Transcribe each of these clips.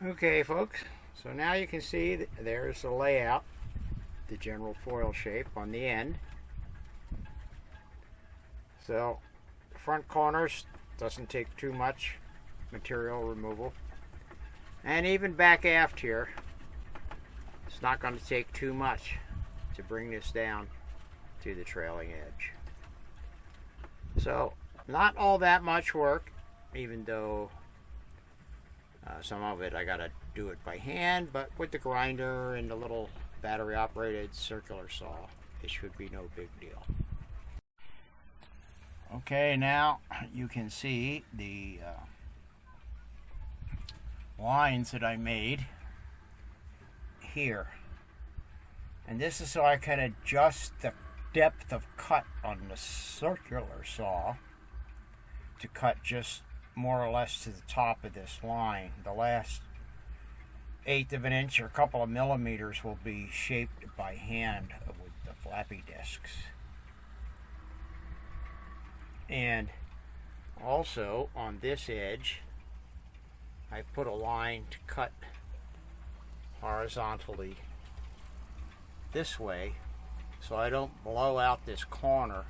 Okay, folks, so now you can see that there's the layout, the general foil shape on the end. So front corners doesn't take too much material removal, and even back aft here, it's not going to take too much to bring this down to the trailing edge. So not all that much work, even though some of it I gotta do it by hand, but with the grinder and the little battery operated circular saw, it should be no big deal. Okay, now you can see the lines that I made here, and this is so I can adjust the depth of cut on the circular saw to cut just more or less to the top of this line. The last 1/8 of an inch or a couple of millimeters will be shaped by hand with the flappy discs. And also on this edge, I put a line to cut horizontally this way so I don't blow out this corner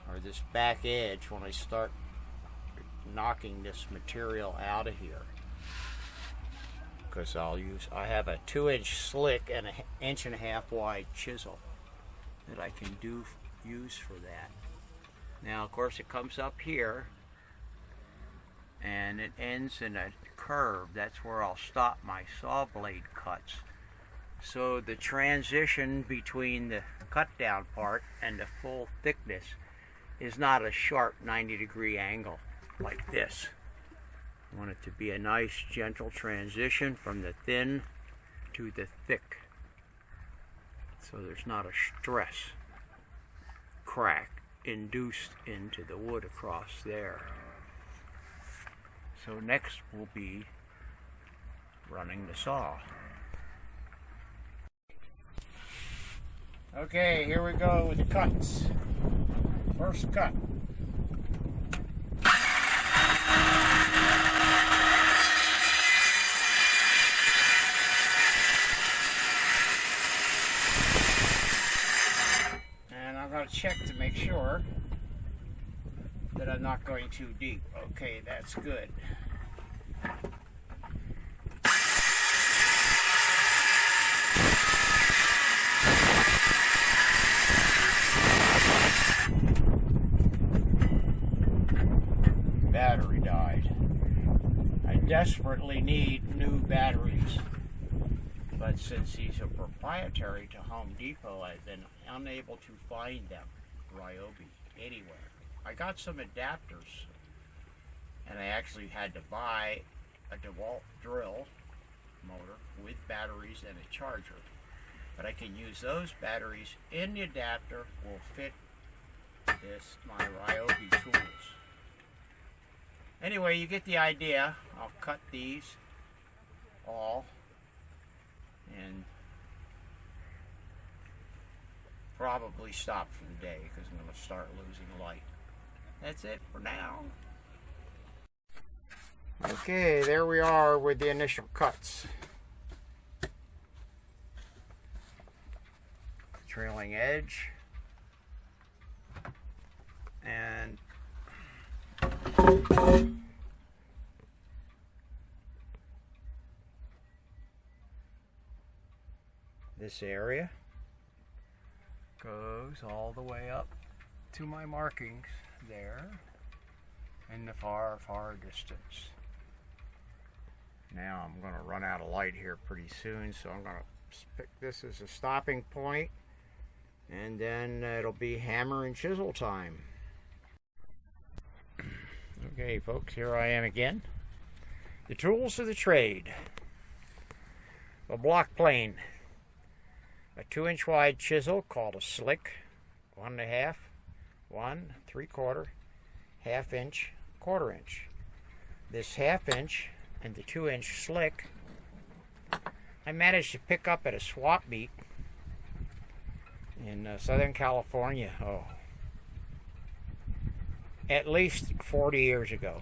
or this back edge when I start knocking this material out of here, because I have a 2-inch slick and an 1.5 inch wide chisel that I can use for that. Now of course it comes up here and it ends in a curve. That's where I'll stop my saw blade cuts. So the transition between the cut down part and the full thickness is not a sharp 90-degree angle like this. I want it to be a nice gentle transition from the thin to the thick, so there's not a stress crack induced into the wood across there. So next will be running the saw. Okay, here we go with the cuts. First cut. And I'm going to check to make sure that I'm not going too deep. Okay, that's good. Battery died. I desperately need new batteries, but since these are proprietary to Home Depot, I've been unable to find them, Ryobi, anywhere. I got some adapters, and I actually had to buy a DeWalt drill motor with batteries and a charger, but I can use those batteries in the adapter. Will fit my Ryobi tools. Anyway, you get the idea. I'll cut these all and probably stop for the day because I'm going to start losing light. That's it for now. Okay, there we are with the initial cuts. Trailing edge and this area goes all the way up to my markings there in the far distance. Now I'm going to run out of light here pretty soon, so I'm going to pick this as a stopping point, and then it'll be hammer and chisel time. Okay folks, here I am again. The tools of the trade. A block plane, a 2-inch wide chisel called a slick, 1.5, 1 3/4, 1/2 inch, 1/4 inch. This 1/2 inch and the 2-inch slick I managed to pick up at a swap meet in Southern California. At least 40 years ago,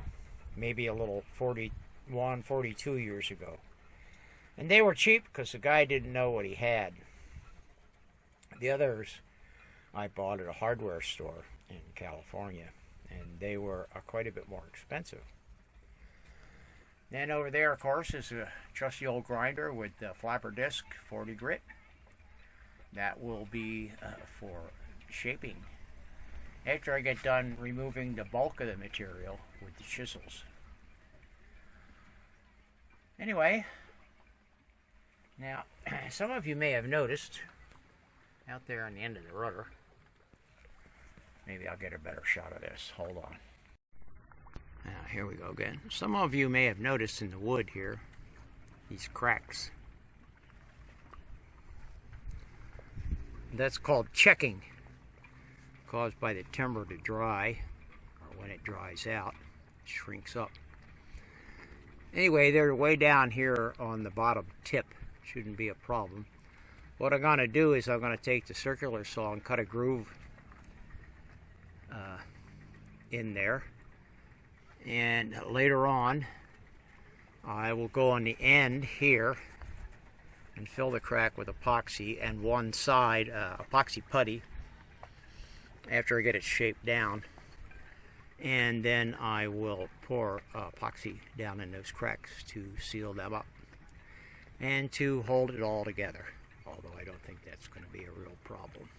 maybe a little 40 one 42 years ago. And they were cheap because the guy didn't know what he had. The others I bought at a hardware store in California, and they were quite a bit more expensive. Then over there, of course, is a trusty old grinder with the flapper disc, 40 grit. That will be for shaping. After I get done removing the bulk of the material with the chisels. Anyway, now some of you may have noticed out there on the end of the rudder, maybe I'll get a better shot of this. Hold on. Now, here we go again. Some of you may have noticed in the wood here, these cracks. That's called checking, caused by the timber to dry, or when it dries out, it shrinks up. Anyway, they're way down here on the bottom tip. Shouldn't be a problem. What I'm going to do is I'm going to take the circular saw and cut a groove in there. And later on, I will go on the end here and fill the crack with epoxy, and one side epoxy putty after I get it shaped down. And then I will pour epoxy down in those cracks to seal them up and to hold it all together, although I don't think that's going to be a real problem.